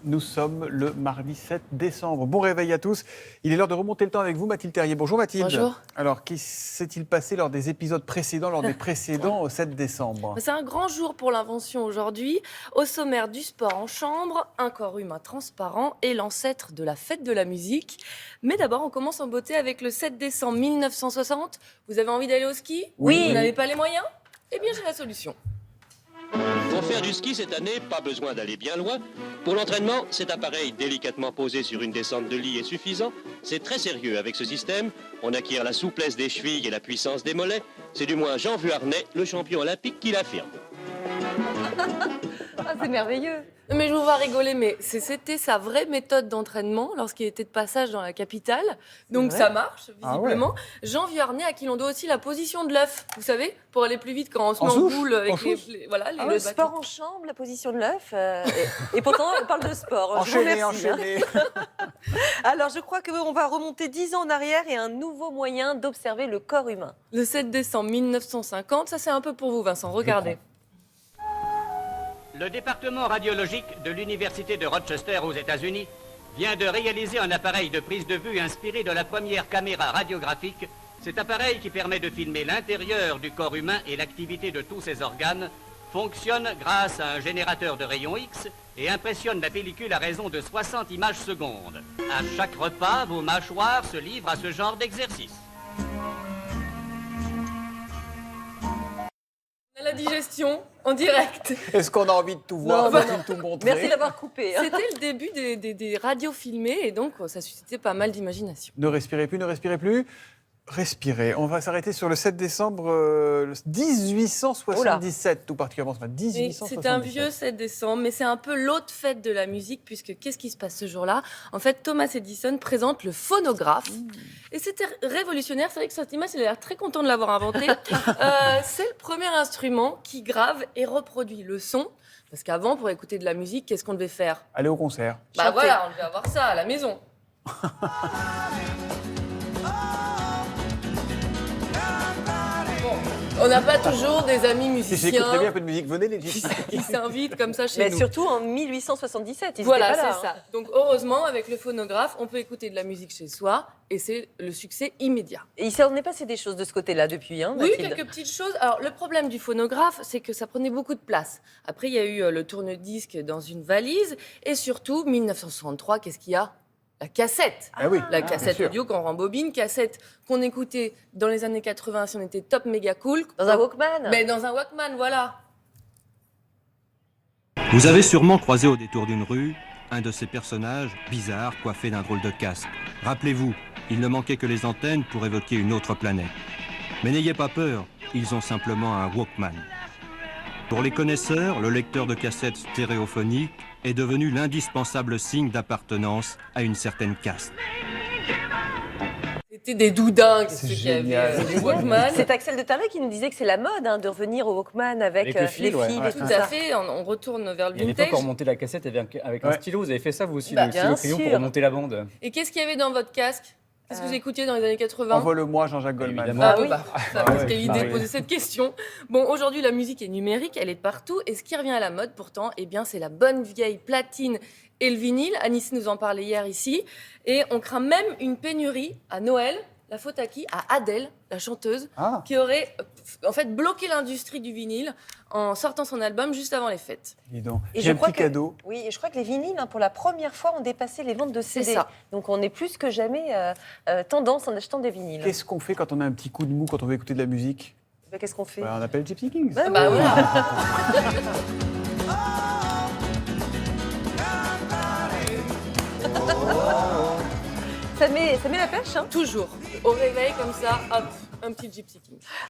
Nous sommes le mardi 7 décembre. Bon réveil à tous. Il est l'heure de remonter le temps avec vous, Mathilde Terrier. Bonjour Mathilde. Bonjour. Alors, qu'est-ce s'est-il passé lors des épisodes précédents, lors des précédents au 7 décembre? C'est un grand jour pour l'invention aujourd'hui. Au sommaire du sport en chambre, un corps humain transparent et l'ancêtre de la fête de la musique. Mais d'abord, on commence en beauté avec le 7 décembre 1960. Vous avez envie d'aller au ski? Oui. Vous n'avez pas les moyens? Eh bien, j'ai la solution. Pour faire du ski cette année, pas besoin d'aller bien loin. Pour l'entraînement, cet appareil délicatement posé sur une descente de lit est suffisant. C'est très sérieux avec ce système. On acquiert la souplesse des chevilles et la puissance des mollets. C'est du moins Jean Vuarnet, le champion olympique, qui l'affirme. Ah, c'est merveilleux. Mais je vous vois rigoler, mais c'était sa vraie méthode d'entraînement lorsqu'il était de passage dans la capitale. Donc vrai ça marche, Ah visiblement. Jean Vuarnet, à qui l'on doit aussi la position de l'œuf, vous savez, pour aller plus vite quand on se En met en souche boule avec En les, souche voilà, les Ah le ouais, bâton. sport en chambre, la position de l'œuf. Et pourtant, on parle de sport. Enchaînez, Je vous remercie, hein. enchaînez. Alors, je crois qu'on va remonter 10 ans en arrière et un nouveau moyen d'observer le corps humain. Le 7 décembre 1950, ça c'est un peu pour vous, Vincent, regardez. Le département radiologique de l'Université de Rochester aux États-Unis vient de réaliser un appareil de prise de vue inspiré de la première caméra radiographique. Cet appareil, qui permet de filmer l'intérieur du corps humain et l'activité de tous ses organes, fonctionne grâce à un générateur de rayons X et impressionne la pellicule à raison de 60 images secondes. À chaque repas, vos mâchoires se livrent à ce genre d'exercice. On a la digestion en direct. Est-ce qu'on a envie de tout voir? Non, Va-t-il non. tout montrer? Merci d'avoir coupé, hein. C'était le début des radios filmées et donc ça suscitait pas mal d'imagination. Ne respirez plus, ne respirez plus. Respirez. On va s'arrêter sur le 7 décembre 1877, tout particulièrement. Enfin, Mais 1877. c'est un vieux 7 décembre, mais c'est un peu l'autre fête de la musique, puisque qu'est-ce qui se passe ce jour-là? En fait, Thomas Edison présente le phonographe. Et c'était révolutionnaire. C'est vrai que cette image, il a l'air très content de l'avoir inventé. C'est le premier instrument qui grave et reproduit le son. Parce qu'avant, pour écouter de la musique, qu'est-ce qu'on devait faire? Allez au concert. Bah voilà, on devait avoir ça à la maison. Bon, on n'a pas toujours des amis Si j'écoute très bien un musiciens peu de musique, venez les Gypsies. qui s'invitent comme ça chez Mais nous. surtout en 1877. Ils Voilà, étaient pas là, c'est hein. ça. Donc heureusement, avec le phonographe, on peut écouter de la musique chez soi et c'est le succès immédiat. Et il s'en est passé des choses de ce côté-là depuis, hein, Oui, Mathilde. quelques petites choses. Alors le problème du phonographe, c'est que ça prenait beaucoup de place. Après, il y a eu le tourne-disque dans une valise et surtout, 1963, qu'est-ce qu'il y a? La cassette. Ah oui. La bien cassette sûr. audio qu'on rembobine, cassette qu'on écoutait dans les années 80 si on était top méga cool. Dans un Walkman. Mais dans un Walkman, voilà. Vous avez sûrement croisé au détour d'une rue un de ces personnages bizarres coiffés d'un drôle de casque. Rappelez-vous, il ne manquait que les antennes pour évoquer une autre planète. Mais n'ayez pas peur, ils ont simplement un Walkman. Pour les connaisseurs, le lecteur de cassettes stéréophonique est devenu l'indispensable signe d'appartenance à une certaine caste. C'était des doudingues, C'est ceux qui avaient génial. des Walkman. C'est Axel de Tarlet qui nous disait que c'est la mode, hein, de revenir au Walkman avec Avec le fil, les ouais. fils Ouais. et Tout tout à ça. fait, on retourne vers le Et à l'époque, vintage. on remontait la cassette avec un Ouais. stylo. Vous avez fait ça, vous aussi, Bah, le stylo bien crayon sûr. pour remonter la bande. Et qu'est-ce qu'il y avait dans votre casque? Qu'est-ce que vous écoutiez dans les années 80? Envoie-le-moi, Jean-Jacques Goldman. Évidemment. Ah Ah oui, oui. bah, ça, Ah parce ouais, quelle idée bah de oui. poser cette question. Bon, aujourd'hui, la musique est numérique, elle est de partout. Et ce qui revient à la mode, pourtant, eh bien, c'est la bonne vieille platine et le vinyle. Anis nous en parlait hier ici. Et on craint même une pénurie à Noël. La faute à qui? À Adèle, la chanteuse, Ah, qui aurait en fait bloqué l'industrie du vinyle en sortant son album juste avant les fêtes. dis donc. Et J'ai je un crois petit que- cadeau. Oui, et je crois que les vinyles, hein, pour la première fois, ont dépassé les ventes de C'est CD. ça. Donc on est plus que jamais tendance en achetant des vinyles. Qu'est-ce qu'on fait quand on a un petit coup de mou, quand on veut écouter de la musique? Bah, qu'est-ce qu'on fait? Bah, on appelle Gypsy Kings. Bah, Bah oui. voilà. Ça met la pêche, hein. Toujours. Au réveil, comme ça, hop, un petit Gypsy King.